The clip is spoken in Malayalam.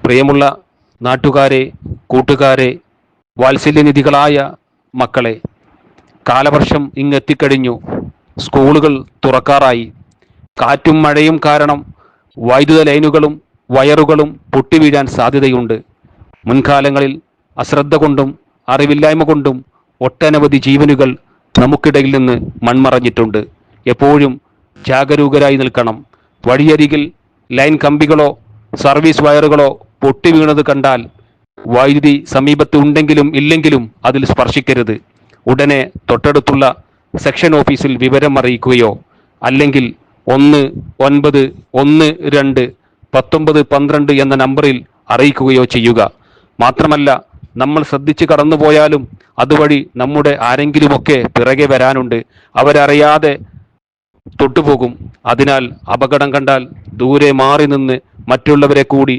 പ്രിയമുള്ള നാട്ടുകാരെ, കൂട്ടുകാരെ, വാത്സല്യനിധികളായ മക്കളെ, കാലവർഷം ഇങ്ങെത്തിക്കഴിഞ്ഞു. സ്കൂളുകൾ തുറക്കാറായി. കാറ്റും മഴയും കാരണം വൈദ്യുത ലൈനുകളും വയറുകളും പൊട്ടിവീഴാൻ സാധ്യതയുണ്ട്. മുൻകാലങ്ങളിൽ അശ്രദ്ധ കൊണ്ടും അറിവില്ലായ്മ കൊണ്ടും ഒട്ടനവധി ജീവനുകൾ നമുക്കിടയിൽ നിന്ന് മൺമറഞ്ഞിട്ടുണ്ട്. എപ്പോഴും ജാഗരൂകരായി നിൽക്കണം. വഴിയരികിൽ ലൈൻ കമ്പികളോ സർവീസ് വയറുകളോ പൊട്ടിവീണത് കണ്ടാൽ വൈദ്യുതി സമീപത്ത് ഉണ്ടെങ്കിലും ഇല്ലെങ്കിലും അതിൽ സ്പർശിക്കരുത്. ഉടനെ തൊട്ടടുത്തുള്ള സെക്ഷൻ ഓഫീസിൽ വിവരം അറിയിക്കുകയോ അല്ലെങ്കിൽ 1912 എന്ന നമ്പറിൽ അറിയിക്കുകയോ ചെയ്യുക. മാത്രമല്ല, നമ്മൾ ശ്രദ്ധിച്ച് കടന്നുപോയാലും അതുവഴി നമ്മുടെ ആരെങ്കിലുമൊക്കെ പിറകെ വരാനുണ്ട്. അവരറിയാതെ തൊട്ടുപോകും. അതിനാൽ അപകടം കണ്ടാൽ ദൂരെ മാറി നിന്ന് മറ്റുള്ളവരെ കൂടി